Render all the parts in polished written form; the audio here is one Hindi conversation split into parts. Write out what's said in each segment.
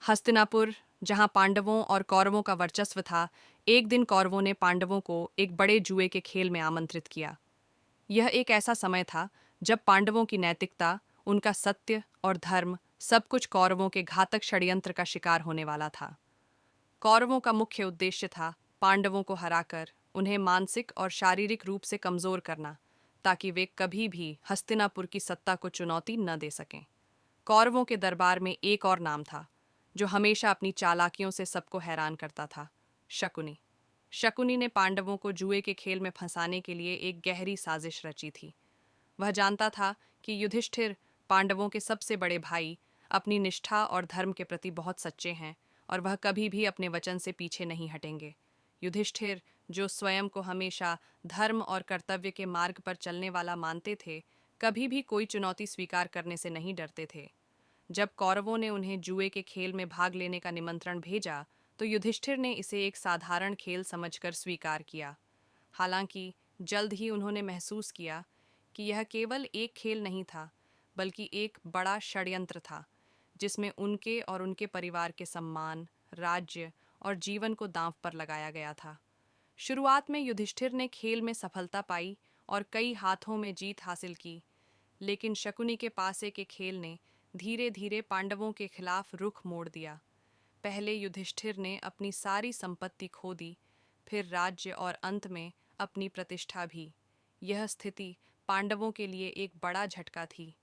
हस्तिनापुर, जहां पांडवों और कौरवों का वर्चस्व था, एक दिन कौरवों ने पांडवों को एक बड़े जुए के खेल में आमंत्रित किया। यह एक ऐसा समय था जब पांडवों की नैतिकता, उनका सत्य और धर्म, सब कुछ कौरवों के घातक षड्यंत्र का शिकार होने वाला था। कौरवों का मुख्य उद्देश्य था पांडवों को हराकर उन्हें मानसिक और शारीरिक रूप से कमजोर करना, ताकि वे कभी भी हस्तिनापुर की सत्ता को चुनौती न दे सकें। कौरवों के दरबार में एक और नाम था, जो हमेशा अपनी चालाकियों से सबको हैरान करता था, शकुनी। शकुनी ने पांडवों को जुए के खेल में फंसाने के लिए एक गहरी साजिश रची थी। वह जानता था कि युधिष्ठिर, पांडवों के सबसे बड़े भाई, अपनी निष्ठा और धर्म के प्रति बहुत सच्चे हैं और वह कभी भी अपने वचन से पीछे नहीं हटेंगे। युधिष्ठिर, जो स्वयं को हमेशा धर्म और कर्तव्य के मार्ग पर चलने वाला मानते थे, कभी भी कोई चुनौती स्वीकार करने से नहीं डरते थे। जब कौरवों ने उन्हें जुए के खेल में भाग लेने का निमंत्रण भेजा, तो युधिष्ठिर ने इसे एक साधारण खेल समझकर स्वीकार किया। हालांकि जल्द ही उन्होंने महसूस किया कि यह केवल एक खेल नहीं था, बल्कि एक बड़ा षड्यंत्र था, जिसमें उनके और उनके परिवार के सम्मान, राज्य और जीवन को दांव पर लगाया गया था। शुरुआत में युधिष्ठिर ने खेल में सफलता पाई और कई हाथों में जीत हासिल की, लेकिन शकुनी के पासे के खेल ने धीरे धीरे पांडवों के खिलाफ रुख मोड़ दिया। पहले युधिष्ठिर ने अपनी सारी संपत्ति खो दी, फिर राज्य और अंत में अपनी प्रतिष्ठा भी। यह स्थिति पांडवों के लिए एक बड़ा झटका थी,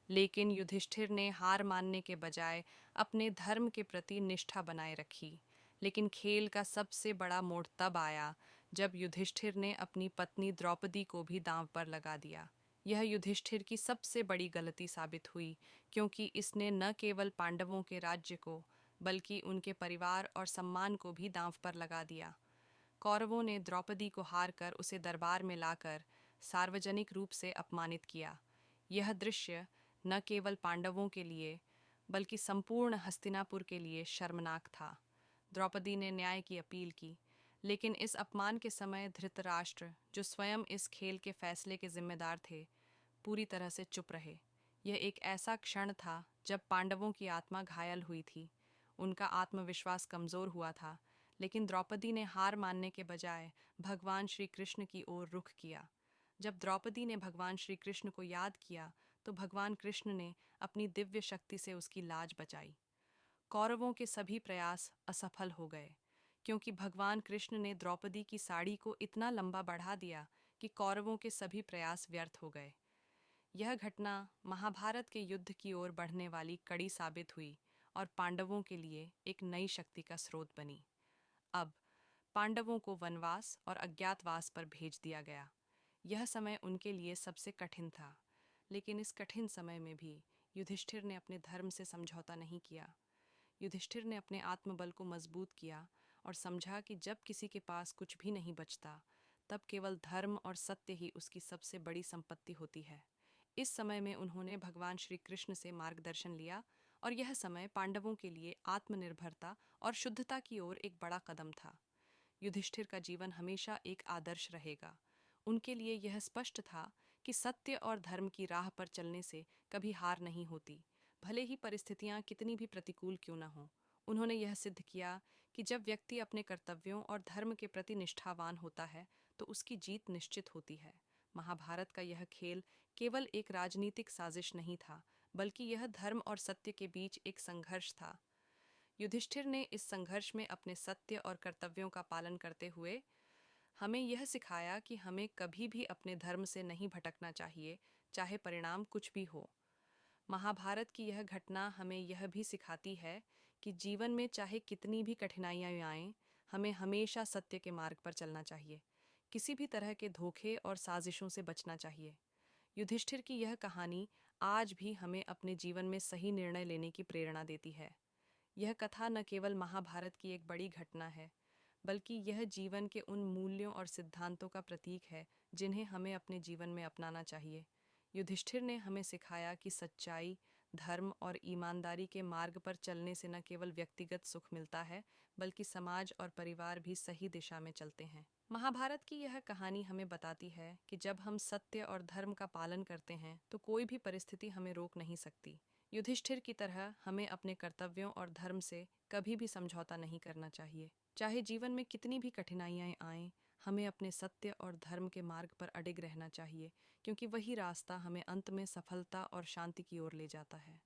लेकिन युधिष्ठिर ने हार मानने के बजाय अपने धर्म के प्रति निष्ठा बनाए रखी। लेकिन खेल का सबसे बड़ा मोड़ तब आया जब युधिष्ठिर ने अपनी पत्नी द्रौपदी को भी दांव पर लगा दिया। यह युधिष्ठिर की सबसे बड़ी गलती साबित हुई, क्योंकि इसने न केवल पांडवों के राज्य को, बल्कि उनके परिवार और सम्मान को भी दांव पर लगा दिया। कौरवों ने द्रौपदी को हार कर उसे दरबार में लाकर सार्वजनिक रूप से अपमानित किया। यह दृश्य न केवल पांडवों के लिए, बल्कि संपूर्ण हस्तिनापुर के लिए शर्मनाक था। द्रौपदी ने न्याय की अपील की, लेकिन इस अपमान के समय धृतराष्ट्र, जो स्वयं इस खेल के फैसले के जिम्मेदार थे, पूरी तरह से चुप रहे। यह एक ऐसा क्षण था जब पांडवों की आत्मा घायल हुई थी, उनका आत्मविश्वास कमजोर हुआ था, लेकिन द्रौपदी ने हार मानने के बजाय भगवान श्री कृष्ण की ओर रुख किया। जब द्रौपदी ने भगवान श्री कृष्ण को याद किया, तो भगवान कृष्ण ने अपनी दिव्य शक्ति से उसकी लाज बचाई। कौरवों के सभी प्रयास असफल हो गए, क्योंकि भगवान कृष्ण ने द्रौपदी की साड़ी को इतना लंबा बढ़ा दिया कि कौरवों के सभी प्रयास व्यर्थ हो गए। यह घटना महाभारत के युद्ध की ओर बढ़ने वाली कड़ी साबित हुई और पांडवों के लिए एक नई शक्ति का स्रोत बनी। अब पांडवों को वनवास और अज्ञातवास पर भेज दिया गया। यह समय उनके लिए सबसे कठिन था, लेकिन इस कठिन समय में भी युधिष्ठिर ने अपने धर्म से समझौता नहीं किया। युधिष्ठिर ने अपने आत्मबल को मजबूत किया और समझा कि जब किसी के पास कुछ भी नहीं बचता, तब केवल धर्म और सत्य ही उसकी सबसे बड़ी संपत्ति होती है। इस समय में उन्होंने भगवान श्री कृष्ण से मार्गदर्शन लिया, और यह समय पांडवों के लिए आत्मनिर्भरता और शुद्धता की ओर एक बड़ा कदम था। युधिष्ठिर का जीवन हमेशा एक आदर्श रहेगा। उनके लिए यह स्पष्ट था कि सत्य और धर्म की राह पर चलने से कभी हार नहीं होती, भले ही परिस्थितियां कितनी भी प्रतिकूल क्यों न हों। उन्होंने यह सिद्ध किया कि जब व्यक्ति अपने कर्तव्यों और धर्म के प्रति निष्ठावान होता है, तो उसकी जीत निश्चित होती है। महाभारत का यह खेल केवल एक राजनीतिक साजिश नहीं था, बल्कि यह धर्म और सत्य के बीच एक संघर्ष था। युधिष्ठिर ने इस संघर्ष में अपने सत्य और कर्तव्यों का पालन करते हुए हमें यह सिखाया कि हमें कभी भी अपने धर्म से नहीं भटकना चाहिए, चाहे परिणाम कुछ भी हो। महाभारत की यह घटना हमें यह भी सिखाती है कि जीवन में चाहे कितनी भी कठिनाइयां आएं, हमें हमेशा सत्य के मार्ग पर चलना चाहिए। किसी भी तरह के धोखे और साजिशों से बचना चाहिए। युधिष्ठिर की यह कहानी आज भी हमें अपने जीवन में सही निर्णय लेने की प्रेरणा देती है। यह कथा न केवल महाभारत की एक बड़ी घटना है, बल्कि यह जीवन के उन मूल्यों और सिद्धांतों का प्रतीक है जिन्हें हमें अपने जीवन में अपनाना चाहिए। युधिष्ठिर ने हमें सिखाया कि सच्चाई, धर्म और ईमानदारी के मार्ग पर चलने से न केवल व्यक्तिगत सुख मिलता है, बल्कि समाज और परिवार भी सही दिशा में चलते हैं। महाभारत की यह कहानी हमें बताती है कि जब हम सत्य और धर्म का पालन करते हैं, तो कोई भी परिस्थिति हमें रोक नहीं सकती। युधिष्ठिर की तरह हमें अपने कर्तव्यों और धर्म से कभी भी समझौता नहीं करना चाहिए। चाहे जीवन में कितनी भी कठिनाइयाँ आएं, हमें अपने सत्य और धर्म के मार्ग पर अडिग रहना चाहिए, क्योंकि वही रास्ता हमें अंत में सफलता और शांति की ओर ले जाता है।